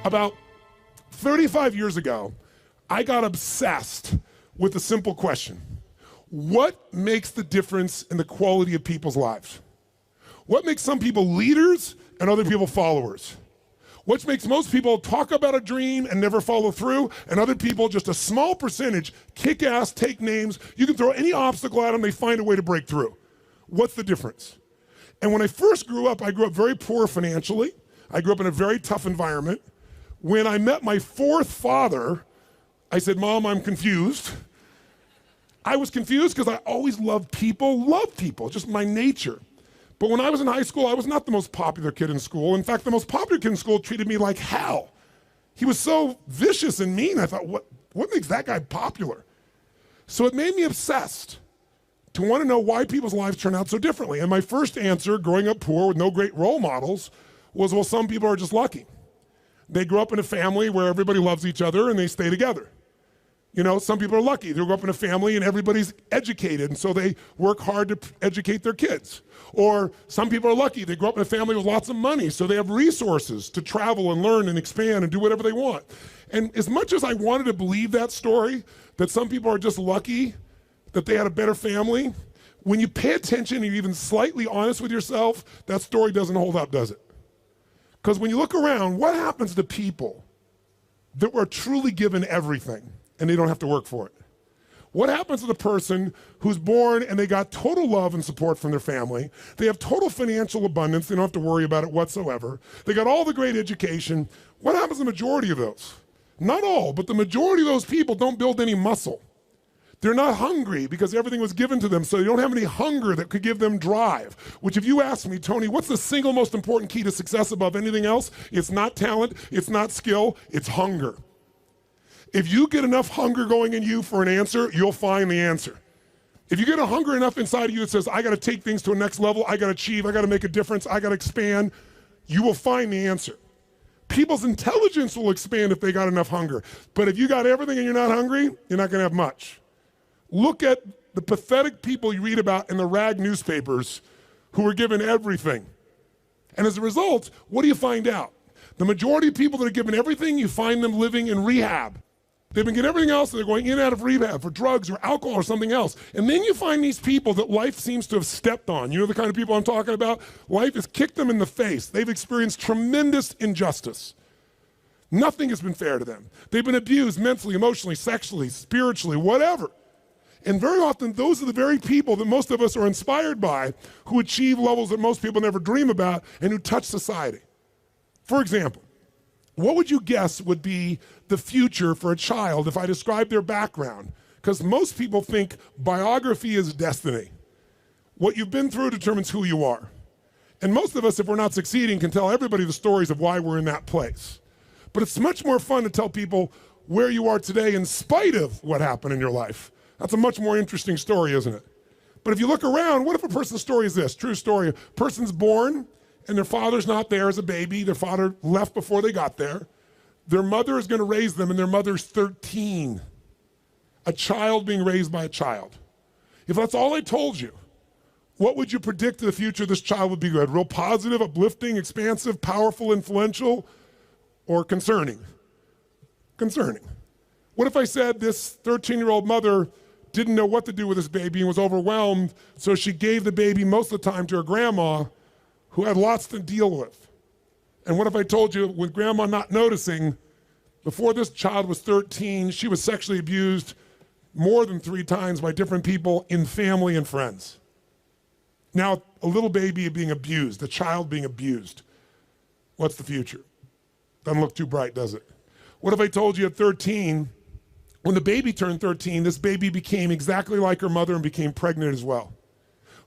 About 35 years ago, I got obsessed with a simple question. What makes the difference in the quality of people's lives? What makes some people leaders and other people followers? What makes most people talk about a dream and never follow through, and other people, just a small percentage, kick ass, take names. You can throw any obstacle at them, they find a way to break through. What's the difference? And when I first grew up, I grew up very poor financially. I grew up in a very tough environment. When I met my fourth father, I said, Mom, I'm confused. I was confused because I always loved people, just my nature. But when I was in high school, I was not the most popular kid in school. In fact, the most popular kid in school treated me like hell. He was so vicious and mean. I thought, what makes that guy popular? So it made me obsessed to want to know why people's lives turn out so differently. And my first answer, growing up poor with no great role models, was, well, some people are just lucky. They grew up in a family where everybody loves each other and they stay together. You know, some people are lucky. They grew up in a family and everybody's educated, and so they work hard to educate their kids. Or some people are lucky. They grew up in a family with lots of money, so they have resources to travel and learn and expand and do whatever they want. And as much as I wanted to believe that story, that some people are just lucky, that they had a better family, when you pay attention and you're even slightly honest with yourself, that story doesn't hold up, does it? Because when you look around, what happens to people that were truly given everything and they don't have to work for it? What happens to the person who's born and they got total love and support from their family? They have total financial abundance. They don't have to worry about it whatsoever. They got all the great education. What happens to the majority of those? Not all, but the majority of those people don't build any muscle. They're not hungry because everything was given to them, so they don't have any hunger that could give them drive. Which, if you ask me, Tony, what's the single most important key to success above anything else? It's not talent, it's not skill, it's hunger. If you get enough hunger going in you for an answer, you'll find the answer. If you get a hunger enough inside of you that says, I gotta take things to a next level, I gotta achieve, I gotta make a difference, I gotta expand, you will find the answer. People's intelligence will expand if they got enough hunger. But if you got everything and you're not hungry, you're not gonna have much. Look at the pathetic people you read about in the rag newspapers who were given everything. And as a result, what do you find out? The majority of people that are given everything, you find them living in rehab. They've been getting everything else, and they're going in and out of rehab for drugs or alcohol or something else. And then you find these people that life seems to have stepped on. You know the kind of people I'm talking about? Life has kicked them in the face. They've experienced tremendous injustice. Nothing has been fair to them. They've been abused mentally, emotionally, sexually, spiritually, whatever. And very often, those are the very people that most of us are inspired by, who achieve levels that most people never dream about and who touch society. For example, what would you guess would be the future for a child if I described their background? Because most people think biography is destiny. What you've been through determines who you are. And most of us, if we're not succeeding, can tell everybody the stories of why we're in that place. But it's much more fun to tell people where you are today in spite of what happened in your life. That's a much more interesting story, isn't it? But if you look around, what if a person's story is this? True story. A person's born and their father's not there as a baby. Their father left before they got there. Their mother is going to raise them, and their mother's 13. A child being raised by a child. If that's all I told you, what would you predict the future of this child would be good? Real positive, uplifting, expansive, powerful, influential, or concerning? Concerning. What if I said this 13-year-old mother didn't know what to do with this baby and was overwhelmed, so she gave the baby most of the time to her grandma, who had lots to deal with? And what if I told you, with grandma not noticing, before this child was 13, she was sexually abused more than 3 times by different people in family and friends? Now, a little baby being abused, a child being abused. What's the future? Doesn't look too bright, does it? What if I told you at 13, when the baby turned 13, this baby became exactly like her mother and became pregnant as well?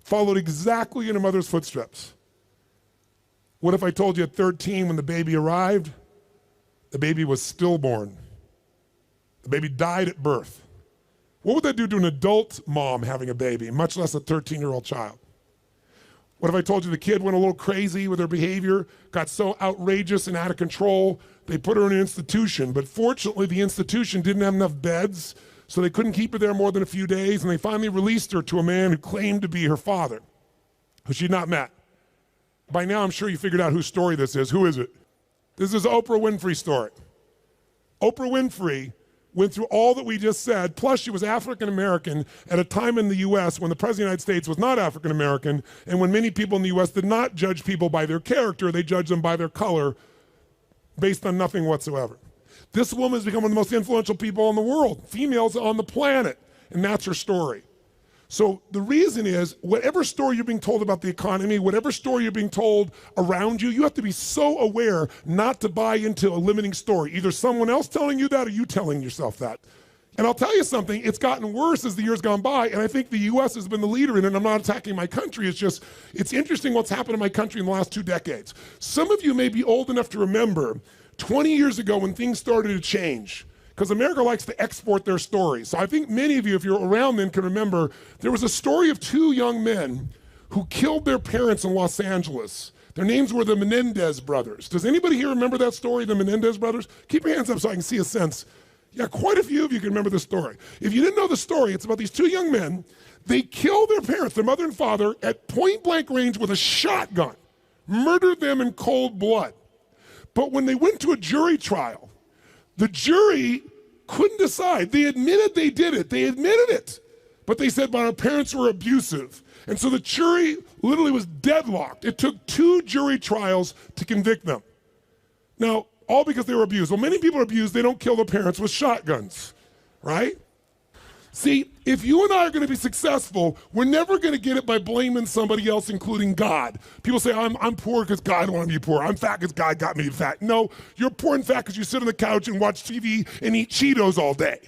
Followed exactly in her mother's footsteps. What if I told you at 13, when the baby arrived, the baby was stillborn? The baby died at birth. What would that do to an adult mom having a baby, much less a 13-year-old child? What if I told you the kid went a little crazy with her behavior, got so outrageous and out of control, they put her in an institution, but fortunately the institution didn't have enough beds, so they couldn't keep her there more than a few days, and they finally released her to a man who claimed to be her father, who she'd not met. By now, I'm sure you figured out whose story this is. Who is it? This is Oprah Winfrey's story. Oprah Winfrey went through all that we just said, plus she was African American at a time in the US when the President of the United States was not African American, and when many people in the US did not judge people by their character, they judged them by their color based on nothing whatsoever. This woman has become one of the most influential people in the world, females on the planet, and that's her story. So the reason is, whatever story you're being told about the economy, whatever story you're being told around you, you have to be so aware not to buy into a limiting story. Either someone else telling you that or you telling yourself that. And I'll tell you something, it's gotten worse as the years gone by, and I think the US has been the leader in it, and I'm not attacking my country, it's just, it's interesting what's happened in my country in the last 2 decades. Some of you may be old enough to remember 20 years ago when things started to change, because America likes to export their stories. So I think many of you, if you're around then, can remember there was a story of 2 young men who killed their parents in Los Angeles. Their names were the Menendez brothers. Does anybody here remember that story, the Menendez brothers? Keep your hands up so I can see a sense. Yeah, quite a few of you can remember the story. If you didn't know the story, it's about these 2 young men. They killed their parents, their mother and father, at point blank range with a shotgun, murdered them in cold blood. But when they went to a jury trial, the jury couldn't decide. They admitted they did it. They admitted it. But they said, but our parents were abusive. And so the jury literally was deadlocked. It took 2 jury trials to convict them. Now, all because they were abused. Well, many people are abused. They don't kill their parents with shotguns, right? See, if you and I are going to be successful, we're never going to get it by blaming somebody else, including God. People say, I'm poor because God wanted me to be poor. I'm fat because God got me to be fat. No, you're poor and fat because you sit on the couch and watch TV and eat Cheetos all day.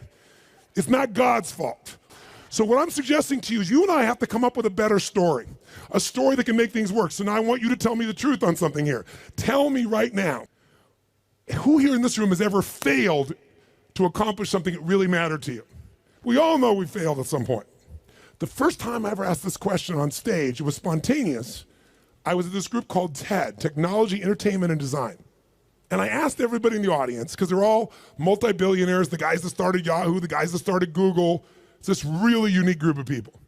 It's not God's fault. So what I'm suggesting to you is you and I have to come up with a better story, a story that can make things work. So now I want you to tell me the truth on something here. Tell me right now, who here in this room has ever failed to accomplish something that really mattered to you? We all know we failed at some point. The first time I ever asked this question on stage, it was spontaneous. I was at this group called TED, Technology, Entertainment, and Design. And I asked everybody in the audience, because they're all multi-billionaires, the guys that started Yahoo, the guys that started Google. It's this really unique group of people.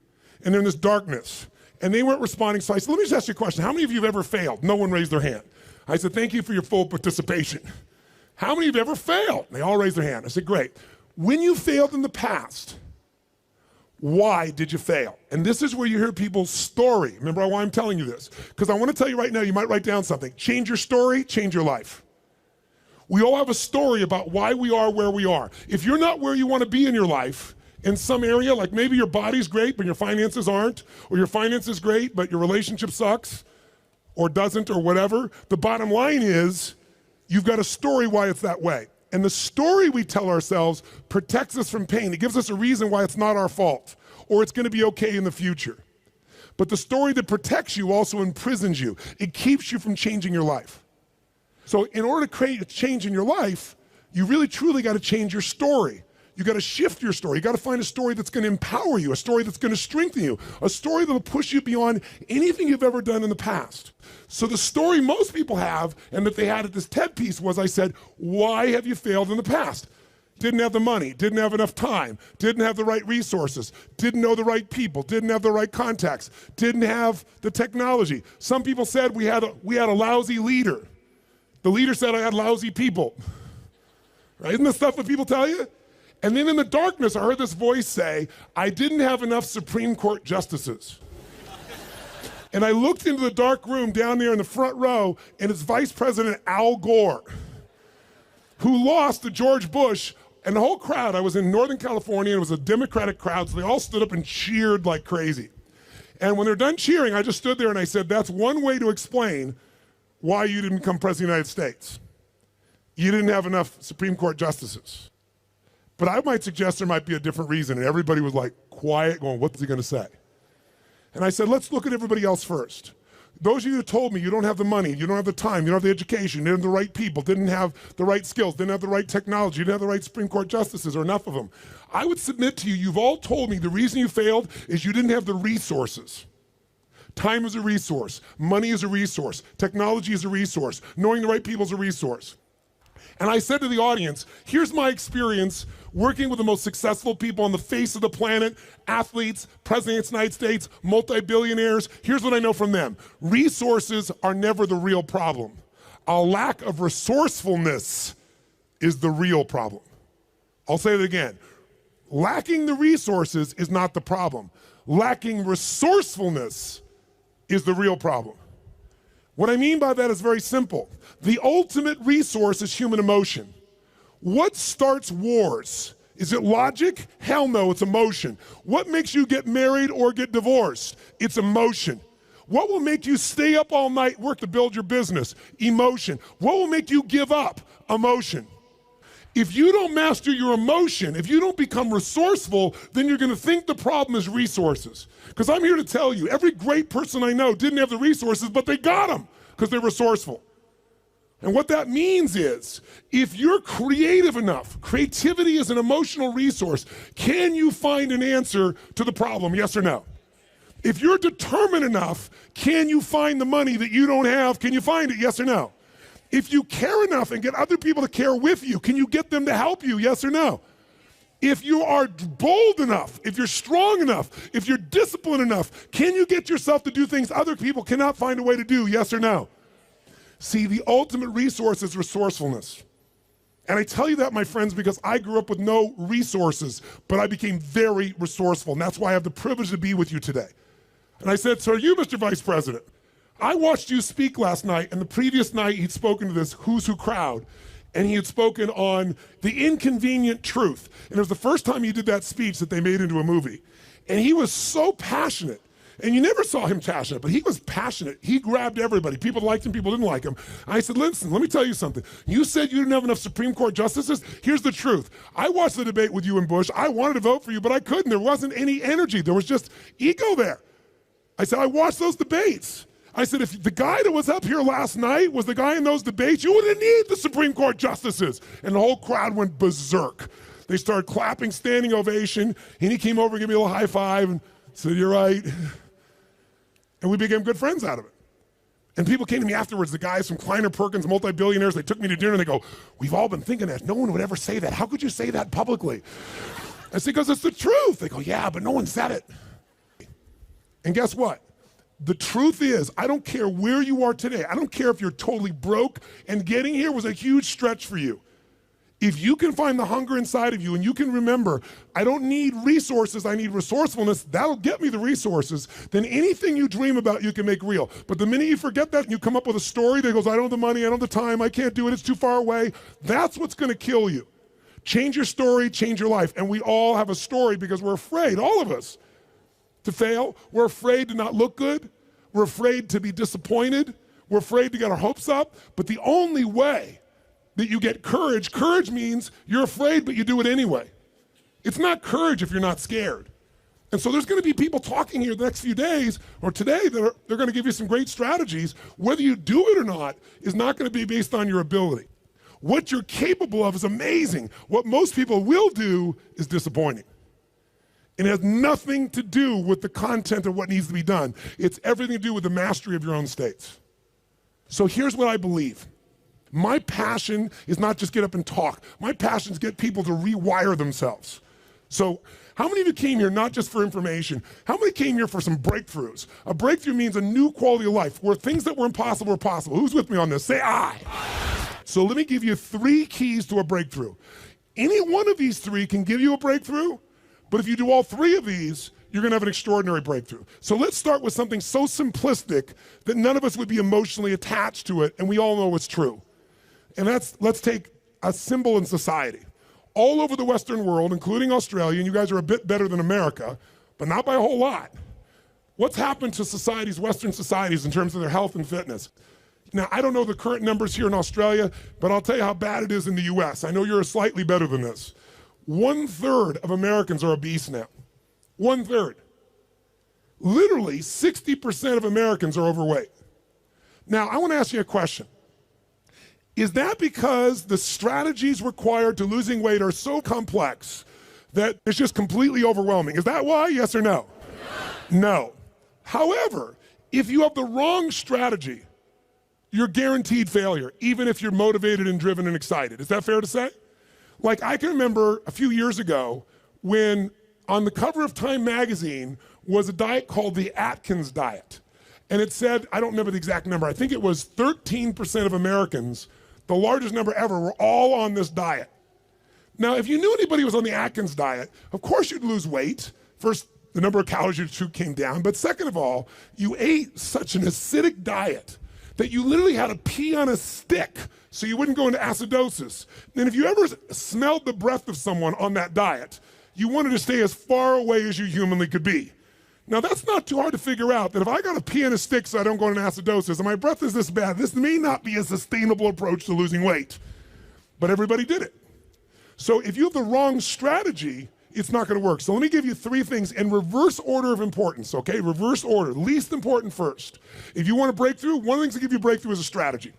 And they're in this darkness. And they weren't responding, so I said, let me just ask you a question. How many of you have ever failed? No one raised their hand. I said, thank you for your full participation. How many of you have ever failed? They all raised their hand. I said, great. When you failed in the past, why did you fail? And this is where you hear people's story. Remember why I'm telling you this? Because I want to tell you right now, you might write down something. Change your story, change your life. We all have a story about why we are where we are. If you're not where you want to be in your life, in some area, like maybe your body's great, but your finances aren't, or your finances great, but your relationship sucks, or doesn't, or whatever, the bottom line is, you've got a story why it's that way. And the story we tell ourselves protects us from pain. It gives us a reason why it's not our fault, or it's going to be okay in the future. But the story that protects you also imprisons you. It keeps you from changing your life. So in order to create a change in your life, you really truly got to change your story. You got to shift your story. You got to find a story that's going to empower you, a story that's going to strengthen you, a story that will push you beyond anything you've ever done in the past. So the story most people have, and that they had at this TED piece was, I said, why have you failed in the past? Didn't have the money, didn't have enough time, didn't have the right resources, didn't know the right people, didn't have the right contacts, didn't have the technology. Some people said we had a lousy leader. The leader said I had lousy people. Right? Isn't this stuff what people tell you? And then in the darkness, I heard this voice say, I didn't have enough Supreme Court justices. And I looked into the dark room down there in the front row, and it's Vice President Al Gore, who lost to George Bush, and the whole crowd, I was in Northern California, and it was a Democratic crowd, so they all stood up and cheered like crazy. And when they're done cheering, I just stood there and I said, that's one way to explain why you didn't become President of the United States. You didn't have enough Supreme Court justices. But I might suggest there might be a different reason, and everybody was like quiet, going, what's he gonna say? And I said, let's look at everybody else first. Those of you who told me you don't have the money, you don't have the time, you don't have the education, you didn't have the right people, didn't have the right skills, didn't have the right technology, you didn't have the right Supreme Court justices or enough of them. I would submit to you, you've all told me the reason you failed is you didn't have the resources. Time is a resource, money is a resource, technology is a resource, knowing the right people is a resource. And I said to the audience, here's my experience working with the most successful people on the face of the planet, athletes, presidents of the United States, multi-billionaires. Here's what I know from them. Resources are never the real problem. A lack of resourcefulness is the real problem. I'll say it again. Lacking the resources is not the problem. Lacking resourcefulness is the real problem. What I mean by that is very simple. The ultimate resource is human emotion. What starts wars? Is it logic? Hell no, it's emotion. What makes you get married or get divorced? It's emotion. What will make you stay up all night, work to build your business? Emotion. What will make you give up? Emotion. If you don't master your emotion, if you don't become resourceful, then you're gonna think the problem is resources. Because I'm here to tell you, every great person I know didn't have the resources, but they got them because they're resourceful. And what that means is, if you're creative enough, creativity is an emotional resource, can you find an answer to the problem, yes or no? If you're determined enough, can you find the money that you don't have? Can you find it, yes or no? If you care enough and get other people to care with you, can you get them to help you, yes or no? If you are bold enough, if you're strong enough, if you're disciplined enough, can you get yourself to do things other people cannot find a way to do, yes or no? See, the ultimate resource is resourcefulness. And I tell you that, my friends, because I grew up with no resources, but I became very resourceful, and that's why I have the privilege to be with you today. And I said, so are you, Mr. Vice President? I watched you speak last night, and the previous night he'd spoken to this Who's Who crowd, and he had spoken on the inconvenient truth. And it was the first time he did that speech that they made into a movie. And he was so passionate. And you never saw him passionate, but he was passionate. He grabbed everybody. People liked him, people didn't like him. I said, listen, let me tell you something. You said you didn't have enough Supreme Court justices? Here's the truth. I watched the debate with you and Bush. I wanted to vote for you, but I couldn't. There wasn't any energy. There was just ego there. I said, I watched those debates. I said, if the guy that was up here last night was the guy in those debates, you wouldn't need the Supreme Court justices. And the whole crowd went berserk. They started clapping, standing ovation, and he came over and gave me a little high five and said, you're right. And we became good friends out of it. And people came to me afterwards, the guys from Kleiner Perkins, multi-billionaires, they took me to dinner and they go, we've all been thinking that. No one would ever say that. How could you say that publicly? I said, because it's the truth. They go, yeah, but no one said it. And guess what? The truth is, I don't care where you are today. I don't care if you're totally broke, and getting here was a huge stretch for you. If you can find the hunger inside of you and you can remember, I don't need resources, I need resourcefulness, that'll get me the resources, then anything you dream about you can make real. But the minute you forget that and you come up with a story that goes, I don't have the money, I don't have the time, I can't do it, it's too far away, that's what's gonna kill you. Change your story, change your life. And we all have a story because we're afraid, all of us, to fail. We're afraid to not look good. We're afraid to be disappointed. We're afraid to get our hopes up. But the only way that you get courage, courage means you're afraid, but you do it anyway. It's not courage if you're not scared. And so there's gonna be people talking here the next few days, or today, they're gonna give you some great strategies. Whether you do it or not is not gonna be based on your ability. What you're capable of is amazing. What most people will do is disappointing. It has nothing to do with the content of what needs to be done. It's everything to do with the mastery of your own states. So here's what I believe. My passion is not just get up and talk. My passion is get people to rewire themselves. So how many of you came here not just for information? How many came here for some breakthroughs? A breakthrough means a new quality of life where things that were impossible are possible. Who's with me on this? Say aye. So let me give you 3 keys to a breakthrough. Any one of these 3 can give you a breakthrough, but if you do all 3 of these, you're gonna have an extraordinary breakthrough. So let's start with something so simplistic that none of us would be emotionally attached to it, and we all know it's true. And let's take a symbol in society. All over the Western world, including Australia, and you guys are a bit better than America, but not by a whole lot. What's happened to societies, Western societies, in terms of their health and fitness? Now, I don't know the current numbers here in Australia, but I'll tell you how bad it is in the US. I know you're slightly better than this. 1/3 of Americans are obese now. 1/3. Literally 60% of Americans are overweight. Now, I wanna ask you a question. Is that because the strategies required to losing weight are so complex that it's just completely overwhelming? Is that why, yes or no? No. However, if you have the wrong strategy, you're guaranteed failure, even if you're motivated and driven and excited. Is that fair to say? Like, I can remember a few years ago when on the cover of Time magazine was a diet called the Atkins diet. And it said, I don't remember the exact number, I think it was 13% of Americans, the largest number ever, were all on this diet. Now, if you knew anybody who was on the Atkins diet, of course you'd lose weight. First, the number of calories you took came down, but second of all, you ate such an acidic diet that you literally had to pee on a stick so you wouldn't go into acidosis. And if you ever smelled the breath of someone on that diet, you wanted to stay as far away as you humanly could be. Now, that's not too hard to figure out, that if I got to pee on a stick so I don't go into acidosis and my breath is this bad, this may not be a sustainable approach to losing weight. But everybody did it. So if you have the wrong strategy, it's not going to work. So let me give you 3 things in reverse order of importance, okay? Reverse order, least important first. If you want a breakthrough, one of the things that give you a breakthrough is a strategy.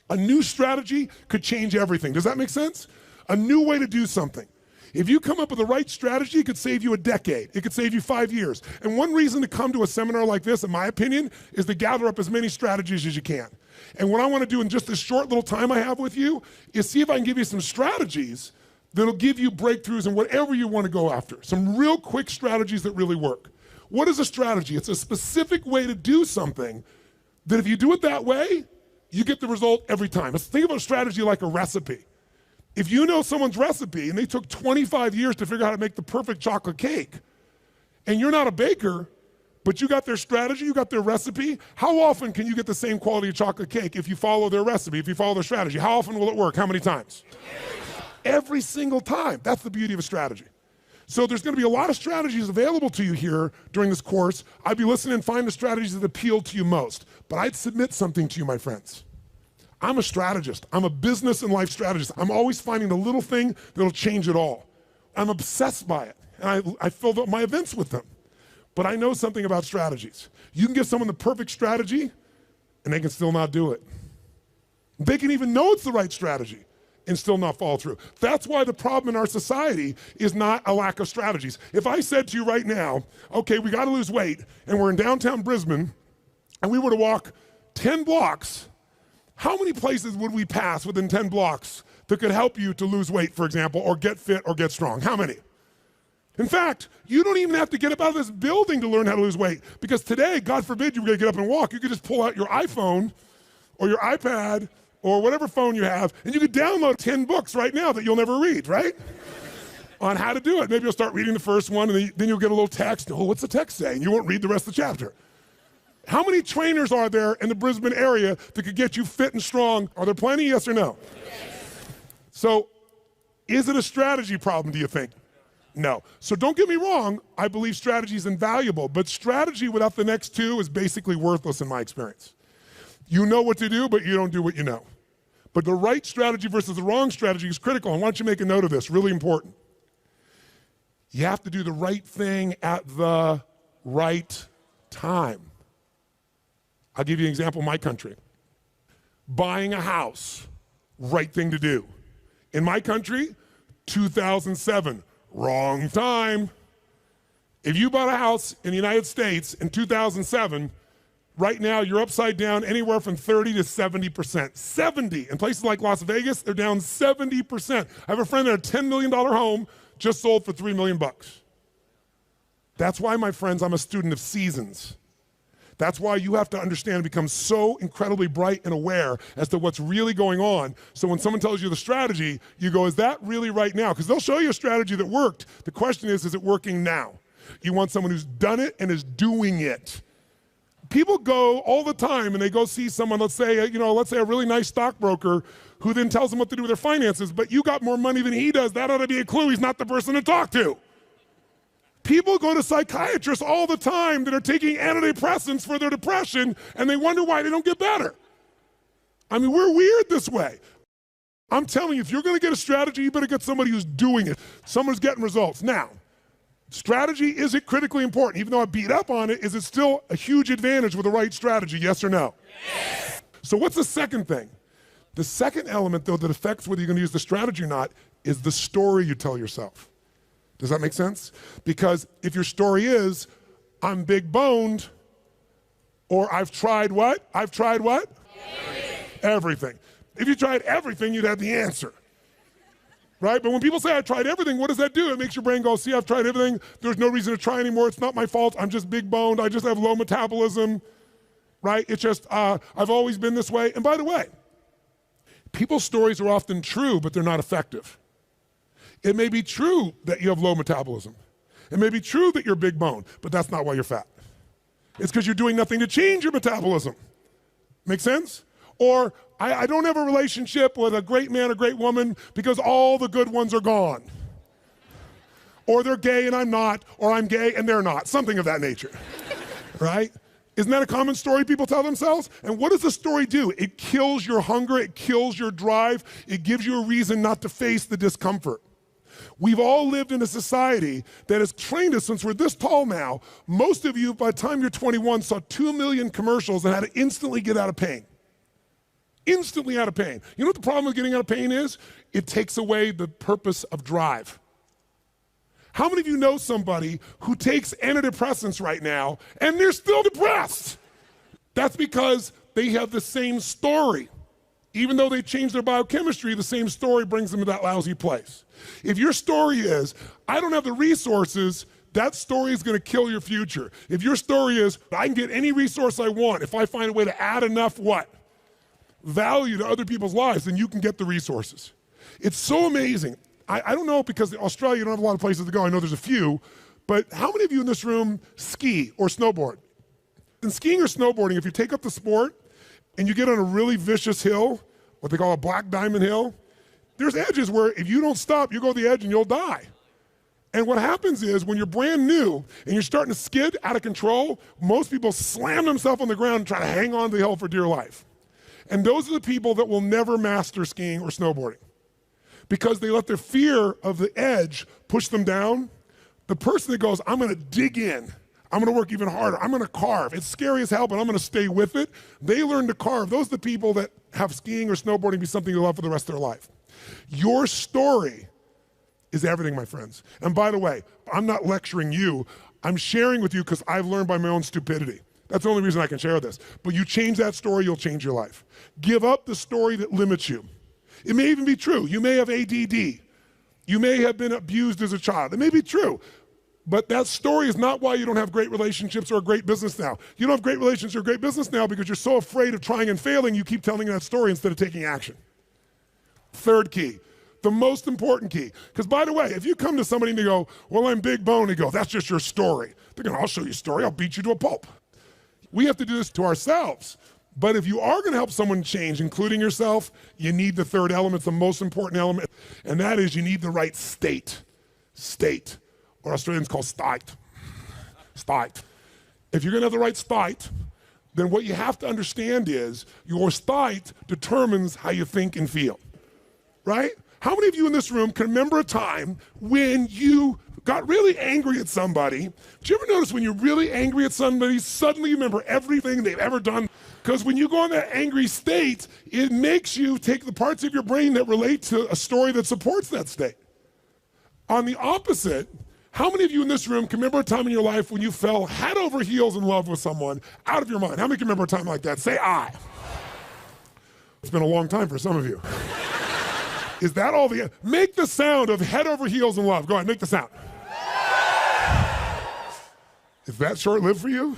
A new strategy could change everything. Does that make sense? A new way to do something. If you come up with the right strategy, it could save you a decade. It could save you 5 years. And one reason to come to a seminar like this, in my opinion, is to gather up as many strategies as you can. And what I want to do in just this short little time I have with you is see if I can give you some strategies that'll give you breakthroughs in whatever you want to go after. Some real quick strategies that really work. What is a strategy? It's a specific way to do something that if you do it that way, you get the result every time. Let's think about a strategy like a recipe. If you know someone's recipe and they took 25 years to figure out how to make the perfect chocolate cake, and you're not a baker, but you got their strategy, you got their recipe, how often can you get the same quality of chocolate cake if you follow their recipe, if you follow their strategy? How often will it work? How many times? Every single time. That's the beauty of a strategy. So there's going to be a lot of strategies available to you here during this course. I'd be listening and find the strategies that appeal to you most. But I'd submit something to you, my friends. I'm a strategist. I'm a business and life strategist. I'm always finding the little thing that'll change it all. I'm obsessed by it. And I fill up my events with them. But I know something about strategies. You can give someone the perfect strategy, and they can still not do it. They can even know it's the right strategy and still not follow through. That's why the problem in our society is not a lack of strategies. If I said to you right now, okay, we got to lose weight, and we're in downtown Brisbane, and we were to walk 10 blocks, how many places would we pass within 10 blocks that could help you to lose weight, for example, or get fit or get strong? How many? In fact, you don't even have to get up out of this building to learn how to lose weight, because today, God forbid you were going to get up and walk, you could just pull out your iPhone or your iPad or whatever phone you have, and you could download 10 books right now that you'll never read, right? On how to do it. Maybe you'll start reading the first one, and then you'll get a little text. Oh, what's the text say? And you won't read the rest of the chapter. How many trainers are there in the Brisbane area that could get you fit and strong? Are there plenty, yes or no? Yes. So, is it a strategy problem, do you think? No. So don't get me wrong, I believe strategy is invaluable, but strategy without the next 2 is basically worthless in my experience. You know what to do, but you don't do what you know. But the right strategy versus the wrong strategy is critical, and why don't you make a note of this, really important. You have to do the right thing at the right time. I'll give you an example in my country. Buying a house, right thing to do. In my country, 2007, wrong time. If you bought a house in the United States in 2007, right now you're upside down anywhere from 30 to 70%. 70. In places like Las Vegas, they're down 70%. I have a friend that had a $10 million home just sold for $3 million. That's why, my friends, I'm a student of seasons. That's why you have to understand and become so incredibly bright and aware as to what's really going on. So when someone tells you the strategy, you go, is that really right now? Because they'll show you a strategy that worked. The question is it working now? You want someone who's done it and is doing it. People go all the time and they go see someone, let's say a really nice stockbroker who then tells them what to do with their finances, but you got more money than he does. That ought to be a clue he's not the person to talk to. People go to psychiatrists all the time that are taking antidepressants for their depression, and they wonder why they don't get better. I mean, we're weird this way. I'm telling you, if you're going to get a strategy, you better get somebody who's doing it, someone who's getting results. Now, strategy, is it critically important? Even though I beat up on it, is it still a huge advantage with the right strategy, yes or no? Yes. So what's the second thing? The second element, though, that affects whether you're going to use the strategy or not is the story you tell yourself. Does that make sense? Because if your story is, I'm big boned, or I've tried what? I've tried what? Everything. If you tried everything, you'd have the answer. Right? But when people say, I tried everything, what does that do? It makes your brain go, see, I've tried everything. There's no reason to try anymore. It's not my fault. I'm just big boned. I just have low metabolism. right? It's just, I've always been this way. And by the way, people's stories are often true, but they're not effective. It may be true that you have low metabolism. It may be true that you're big bone, but that's not why you're fat. It's because you're doing nothing to change your metabolism. Make sense? Or I don't have a relationship with a great man or great woman because all the good ones are gone. Or they're gay and I'm not, or I'm gay and they're not, something of that nature, right? Isn't that a common story people tell themselves? And what does the story do? It kills your hunger, it kills your drive, it gives you a reason not to face the discomfort. We've all lived in a society that has trained us since we're this tall now. Most of you, by the time you're 21, saw 2 million commercials and had to instantly get out of pain. Instantly out of pain. You know what the problem with getting out of pain is? It takes away the purpose of drive. How many of you know somebody who takes antidepressants right now and they're still depressed? That's because they have the same story. Even though they changed their biochemistry, the same story brings them to that lousy place. If your story is, I don't have the resources, that story is going to kill your future. If your story is, I can get any resource I want if I find a way to add enough what? Value to other people's lives, then you can get the resources. It's so amazing. I don't know, because in Australia, you don't have a lot of places to go. I know there's a few, but how many of you in this room ski or snowboard? In skiing or snowboarding, if you take up the sport and you get on a really vicious hill, what they call a black diamond hill, there's edges where if you don't stop, you go to the edge and you'll die. And what happens is when you're brand new and you're starting to skid out of control, most people slam themselves on the ground and try to hang on to the hill for dear life. And those are the people that will never master skiing or snowboarding because they let their fear of the edge push them down. The person that goes, I'm gonna dig in, I'm gonna work even harder, I'm gonna carve. It's scary as hell, but I'm gonna stay with it. They learn to carve. Those are the people that have skiing or snowboarding be something they love for the rest of their life. Your story is everything, my friends. And by the way, I'm not lecturing you. I'm sharing with you because I've learned by my own stupidity. That's the only reason I can share this. But you change that story, you'll change your life. Give up the story that limits you. It may even be true. You may have ADD. You may have been abused as a child. It may be true. But that story is not why you don't have great relationships or a great business now. You don't have great relationships or a great business now because you're so afraid of trying and failing, you keep telling that story instead of taking action. Third key, the most important key. Because by the way, if you come to somebody and they go, well, I'm big bone, they go, that's just your story. They're going, I'll show you a story, I'll beat you to a pulp. We have to do this to ourselves. But if you are going to help someone change, including yourself, you need the third element, the most important element, and that is you need the right state. State, or Australians call state. State. If you're going to have the right state, then what you have to understand is your state determines how you think and feel, right? How many of you in this room can remember a time when you got really angry at somebody? Did you ever notice when you're really angry at somebody, suddenly you remember everything they've ever done? Because when you go in that angry state, it makes you take the parts of your brain that relate to a story that supports that state. On the opposite, how many of you in this room can remember a time in your life when you fell head over heels in love with someone out of your mind? How many can remember a time like that? Say I. It's been a long time for some of you. Is that all the, make the sound of head over heels in love. Go ahead, make the sound. Is that short-lived for you?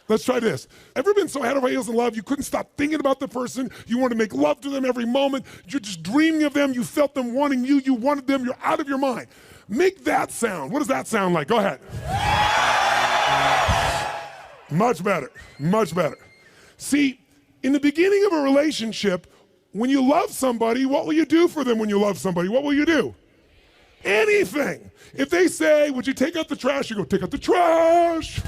Let's try this. Ever been so head over heels in love you couldn't stop thinking about the person, you wanted to make love to them every moment, you're just dreaming of them, you felt them wanting you, you wanted them, you're out of your mind. Make that sound. What does that sound like? Go ahead. Much better, much better. See, in the beginning of a relationship, when you love somebody, what will you do for them when you love somebody? What will you do? Anything. If they say, would you take out the trash? You go, take out the trash.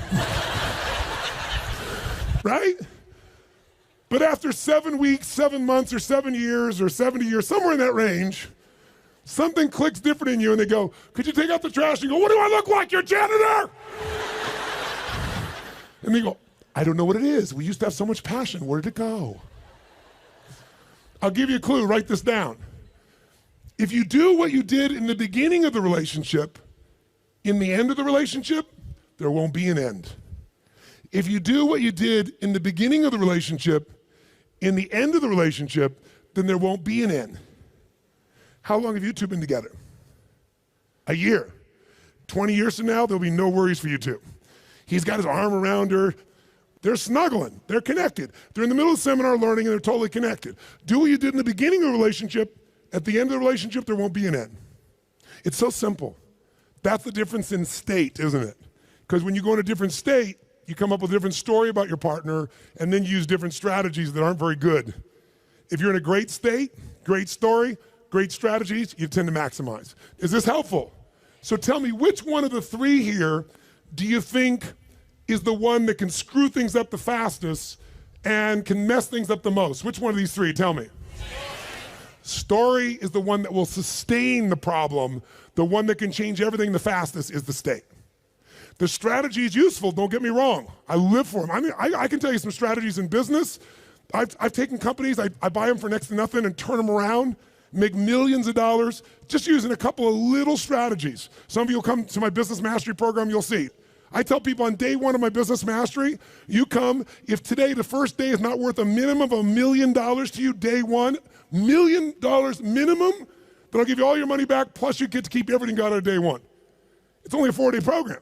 Right? But after 7 weeks, 7 months, or 7 years, or 70 years, somewhere in that range, something clicks different in you and they go, could you take out the trash? You go, what do I look like, your janitor? And they go, I don't know what it is. We used to have so much passion. Where did it go? I'll give you a clue, write this down. If you do what you did in the beginning of the relationship, in the end of the relationship, there won't be an end. If you do what you did in the beginning of the relationship, in the end of the relationship, then there won't be an end. How long have you two been together? A year. 20 years from now, there'll be no worries for you two. He's got his arm around her. They're snuggling. They're connected. They're in the middle of the seminar learning, and they're totally connected. Do what you did in the beginning of the relationship. At the end of the relationship, there won't be an end. It's so simple. That's the difference in state, isn't it? Because when you go in a different state, you come up with a different story about your partner, and then you use different strategies that aren't very good. If you're in a great state, great story, great strategies, you tend to maximize. Is this helpful? So tell me, which one of the three here do you think is the one that can screw things up the fastest and can mess things up the most? Which one of these three? Tell me. Story is the one that will sustain the problem. The one that can change everything the fastest is the state. The strategy is useful, don't get me wrong. I live for them. I mean, I can tell you some strategies in business. I've taken companies, I buy them for next to nothing and turn them around, make millions of dollars, just using a couple of little strategies. Some of you will come to my business mastery program, you'll see. I tell people on day one of my business mastery, you come, if today, the first day is not worth a minimum of $1 million to you, day one, $1 million minimum, then I'll give you all your money back, plus you get to keep everything you got out of day one. It's only a 4-day program.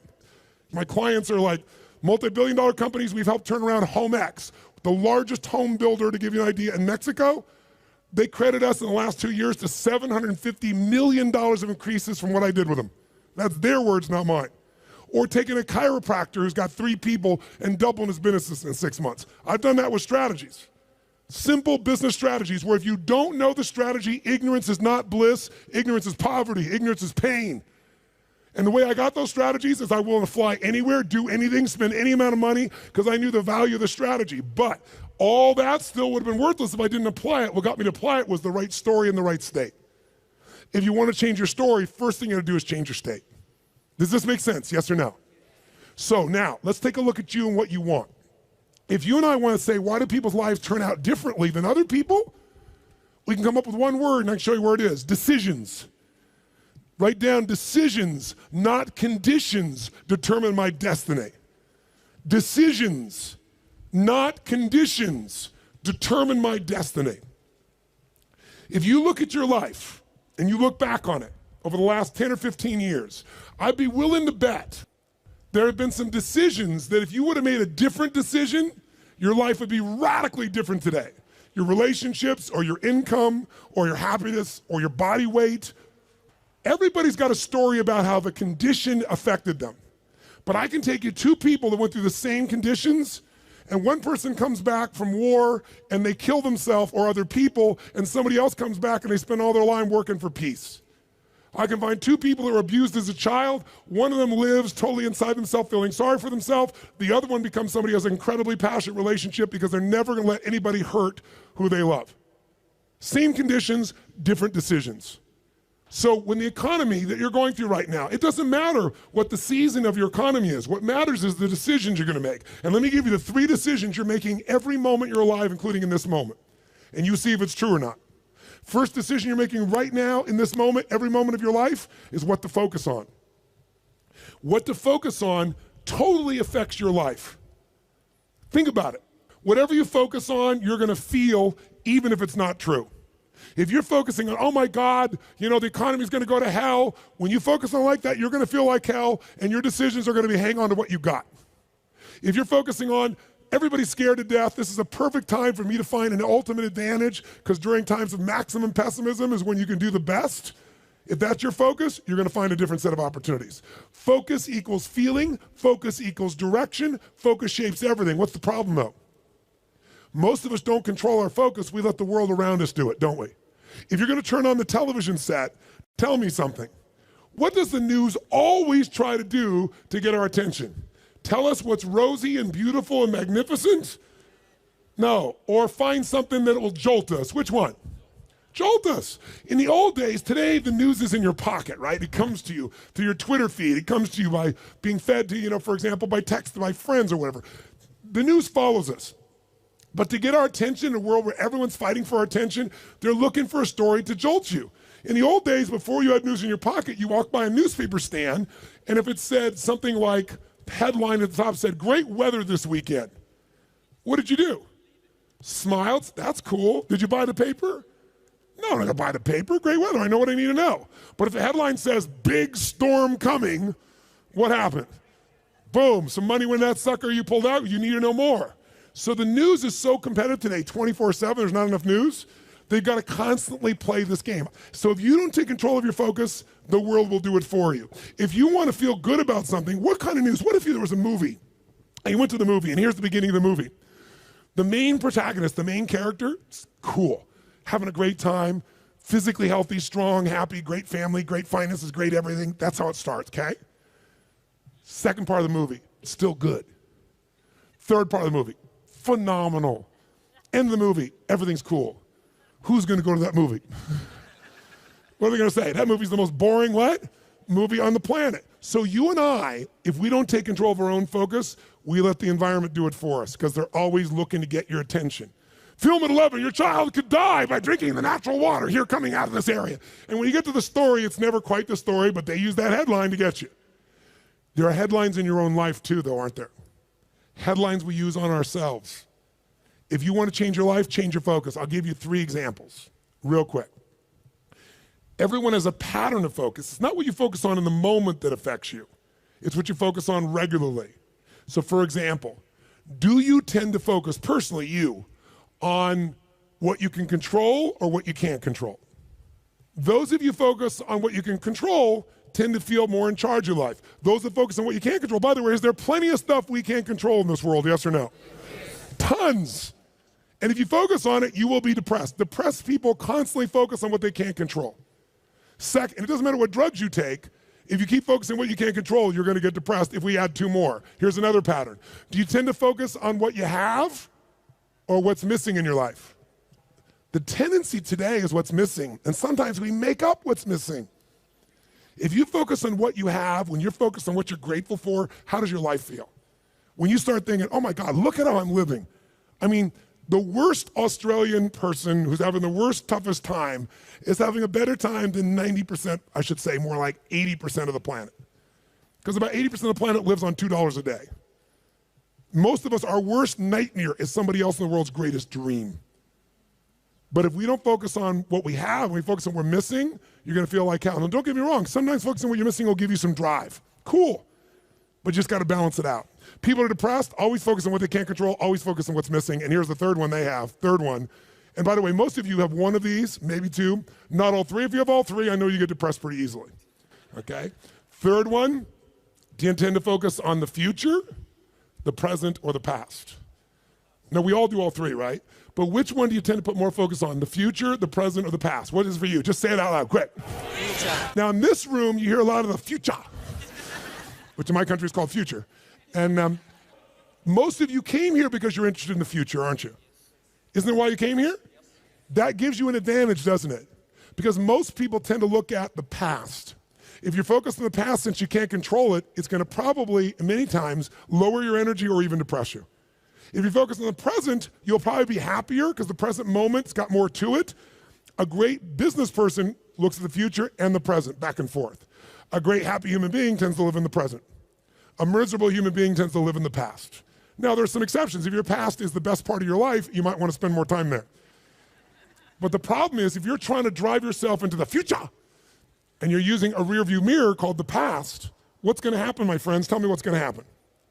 My clients are like multi-billion-dollar companies. We've helped turn around HomeX, the largest home builder, to give you an idea, in Mexico. They credit us in the last 2 years to $750 million of increases from what I did with them. That's their words, not mine. Or taking a chiropractor who's got 3 people and doubling his business in 6 months. I've done that with strategies. Simple business strategies where if you don't know the strategy, ignorance is not bliss, ignorance is poverty, ignorance is pain. And the way I got those strategies is I'm willing to fly anywhere, do anything, spend any amount of money because I knew the value of the strategy. But all that still would have been worthless if I didn't apply it. What got me to apply it was the right story in the right state. If you want to change your story, first thing you got to do is change your state. Does this make sense, yes or no? So now, let's take a look at you and what you want. If you and I want to say, why do people's lives turn out differently than other people? We can come up with one word and I can show you where it is. Decisions. Write down decisions, not conditions, determine my destiny. Decisions, not conditions, determine my destiny. If you look at your life and you look back on it over the last 10 or 15 years, I'd be willing to bet there have been some decisions that if you would have made a different decision, your life would be radically different today. Your relationships or your income or your happiness or your body weight. Everybody's got a story about how the condition affected them. But I can take you 2 people that went through the same conditions, and one person comes back from war and they kill themselves or other people, and somebody else comes back and they spend all their life working for peace. I can find 2 people that were abused as a child. One of them lives totally inside themselves, feeling sorry for themselves. The other one becomes somebody who has an incredibly passionate relationship because they're never gonna let anybody hurt who they love. Same conditions, different decisions. So when the economy that you're going through right now, it doesn't matter what the season of your economy is. What matters is the decisions you're gonna make. And let me give you the 3 decisions you're making every moment you're alive, including in this moment. And you see if it's true or not. First decision you're making right now, in this moment, every moment of your life, is what to focus on. What to focus on totally affects your life. Think about it. Whatever you focus on, you're gonna feel, even if it's not true. If you're focusing on, oh my God, you know, the economy's gonna go to hell, when you focus on like that, you're gonna feel like hell, and your decisions are gonna be hang on to what you got. If you're focusing on, everybody's scared to death, this is a perfect time for me to find an ultimate advantage, because during times of maximum pessimism is when you can do the best. If that's your focus, you're gonna find a different set of opportunities. Focus equals feeling, focus equals direction, focus shapes everything. What's the problem though? Most of us don't control our focus, we let the world around us do it, don't we? If you're gonna turn on the television set, tell me something. What does the news always try to do to get our attention? Tell us what's rosy and beautiful and magnificent? No, or find something that will jolt us. Which one? Jolt us. In the old days, today the news is in your pocket, right? It comes to you through your Twitter feed. It comes to you by being fed to, you know, for example, by text by friends or whatever. The news follows us. But to get our attention in a world where everyone's fighting for our attention, they're looking for a story to jolt you. In the old days, before you had news in your pocket, you walked by a newspaper stand, and if it said something like, the headline at the top said, great weather this weekend, what did you do? Smiled, that's cool. Did you buy the paper? No, I'm not gonna buy the paper, great weather, I know what I need to know. But if the headline says, big storm coming, what happened? Boom, some money when that sucker you pulled out, you need to know more. So the news is so competitive today, 24/7, there's not enough news. They've got to constantly play this game. So if you don't take control of your focus, the world will do it for you. If you want to feel good about something, what kind of news? What if there was a movie, and you went to the movie, and here's the beginning of the movie. The main protagonist, the main character, is cool, having a great time, physically healthy, strong, happy, great family, great finances, great everything. That's how it starts, okay? Second part of the movie, still good. Third part of the movie, phenomenal. End of the movie, everything's cool. Who's gonna go to that movie? What are they gonna say? That movie's the most boring what? Movie on the planet. So you and I, if we don't take control of our own focus, we let the environment do it for us because they're always looking to get your attention. Film at 11, your child could die by drinking the natural water here coming out of this area. And when you get to the story, it's never quite the story, but they use that headline to get you. There are headlines in your own life too, though, aren't there? Headlines we use on ourselves. If you want to change your life, change your focus. I'll give you 3 examples real quick. Everyone has a pattern of focus. It's not what you focus on in the moment that affects you. It's what you focus on regularly. So for example, do you tend to focus, personally you, on what you can control or what you can't control? Those of you focus on what you can control tend to feel more in charge of life. Those that focus on what you can't control, by the way, is there plenty of stuff we can't control in this world, yes or no? Tons. And if you focus on it, you will be depressed. Depressed people constantly focus on what they can't control. Second, and it doesn't matter what drugs you take, if you keep focusing on what you can't control, you're gonna get depressed if we add 2 more. Here's another pattern. Do you tend to focus on what you have or what's missing in your life? The tendency today is what's missing, and sometimes we make up what's missing. If you focus on what you have, when you're focused on what you're grateful for, how does your life feel? When you start thinking, oh my God, look at how I'm living. I mean, the worst Australian person who's having the worst, toughest time is having a better time than 90%, I should say more like 80% of the planet. Because about 80% of the planet lives on $2 a day. Most of us, our worst nightmare is somebody else in the world's greatest dream. But if we don't focus on what we have, and we focus on what we're missing, you're gonna feel like hell. And don't get me wrong, sometimes focusing on what you're missing will give you some drive. Cool, but you just gotta balance it out. People are depressed, always focus on what they can't control, always focus on what's missing, and here's the third one they have, third one. And by the way, most of you have one of these, maybe 2, not all 3. If you have all 3, I know you get depressed pretty easily, okay? Third one, do you tend to focus on the future, the present, or the past? Now, we all do all 3, right? But which one do you tend to put more focus on, the future, the present, or the past? What is it for you? Just say it out loud, quick. Future. Now, in this room, you hear a lot of the future, which in my country is called future. And most of you came here because you're interested in the future, aren't you? Isn't that why you came here? That gives you an advantage, doesn't it? Because most people tend to look at the past. If you're focused on the past, since you can't control it, it's gonna probably, many times, lower your energy or even depress you. If you focus on the present, you'll probably be happier because the present moment's got more to it. A great business person looks at the future and the present, back and forth. A great happy human being tends to live in the present. A miserable human being tends to live in the past. Now, there's some exceptions. If your past is the best part of your life, you might want to spend more time there. But the problem is, if you're trying to drive yourself into the future and you're using a rear view mirror called the past, what's gonna happen, my friends? Tell me what's gonna happen.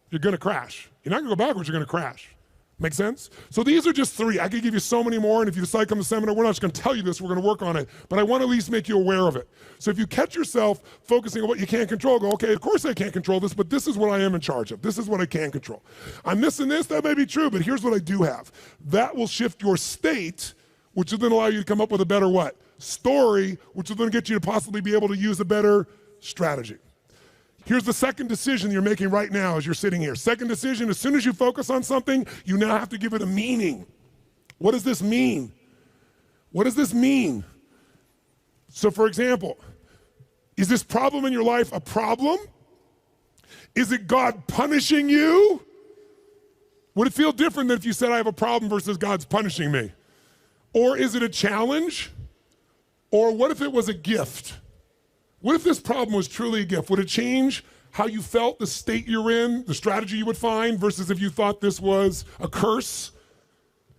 You're gonna crash. You're not gonna go backwards, you're gonna crash. Make sense? So these are just 3. I could give you so many more, and if you decide to come to the seminar, we're not just gonna tell you this, we're gonna work on it, but I wanna at least make you aware of it. So if you catch yourself focusing on what you can't control, go, okay, of course I can't control this, but this is what I am in charge of. This is what I can control. I'm missing this, that may be true, but here's what I do have. That will shift your state, which will then allow you to come up with a better what? Story, which will then get you to possibly be able to use a better strategy. Here's the second decision you're making right now as you're sitting here. Second decision, as soon as you focus on something, you now have to give it a meaning. What does this mean? What does this mean? So for example, is this problem in your life a problem? Is it God punishing you? Would it feel different than if you said I have a problem versus God's punishing me? Or is it a challenge? Or what if it was a gift? What if this problem was truly a gift? Would it change how you felt, the state you're in, the strategy you would find, versus if you thought this was a curse?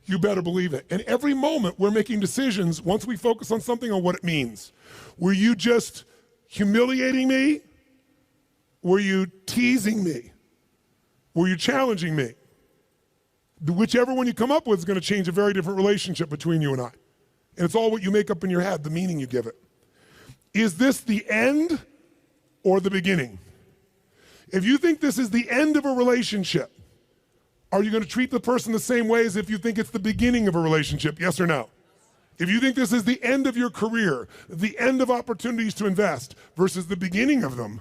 You better believe it. And every moment we're making decisions, once we focus on something, on what it means. Were you just humiliating me? Were you teasing me? Were you challenging me? Whichever one you come up with is going to change a very different relationship between you and I. And it's all what you make up in your head, the meaning you give it. Is this the end or the beginning? If you think this is the end of a relationship, are you going to treat the person the same way as if you think it's the beginning of a relationship, yes or no? If you think this is the end of your career, the end of opportunities to invest versus the beginning of them,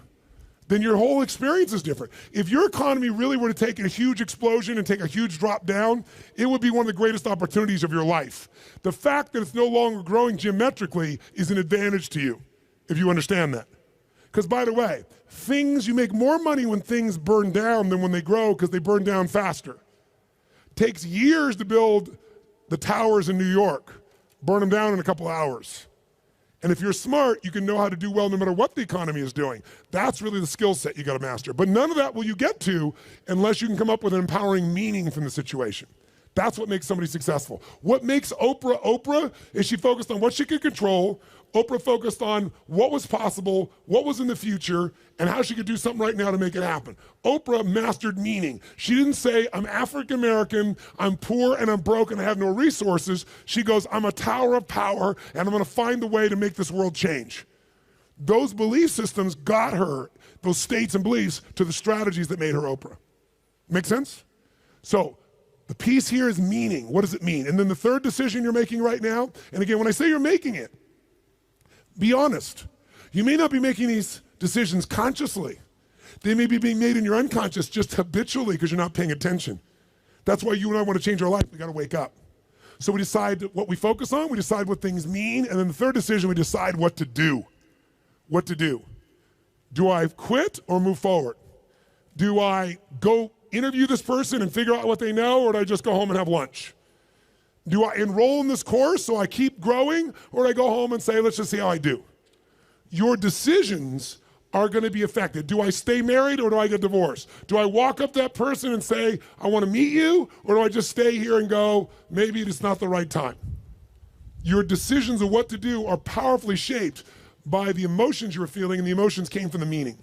then your whole experience is different. If your economy really were to take a huge explosion and take a huge drop down, it would be one of the greatest opportunities of your life. The fact that it's no longer growing geometrically is an advantage to you, if you understand that. Because by the way, you make more money when things burn down than when they grow because they burn down faster. It takes years to build the towers in New York, burn them down in a couple hours. And if you're smart, you can know how to do well no matter what the economy is doing. That's really the skill set you got to master. But none of that will you get to unless you can come up with an empowering meaning from the situation. That's what makes somebody successful. What makes Oprah Oprah is she focused on what she could control. Oprah focused on what was possible, what was in the future, and how she could do something right now to make it happen. Oprah mastered meaning. She didn't say, I'm African American, I'm poor and I'm broke and I have no resources. She goes, I'm a tower of power and I'm going to find a way to make this world change. Those belief systems got her, those states and beliefs, to the strategies that made her Oprah. Make sense? So the piece here is meaning. What does it mean? And then the third decision you're making right now, and again, when I say you're making it, be honest. You may not be making these decisions consciously. They may be being made in your unconscious just habitually because you're not paying attention. That's why you and I want to change our life. We got to wake up. So we decide what we focus on, we decide what things mean, and then the third decision, we decide what to do. What to do. Do I quit or move forward? Do I go interview this person and figure out what they know, or do I just go home and have lunch? Do I enroll in this course so I keep growing, or do I go home and say, let's just see how I do? Your decisions are going to be affected. Do I stay married or do I get divorced? Do I walk up to that person and say, I want to meet you, or do I just stay here and go, maybe it's not the right time? Your decisions of what to do are powerfully shaped by the emotions you were feeling, and the emotions came from the meaning.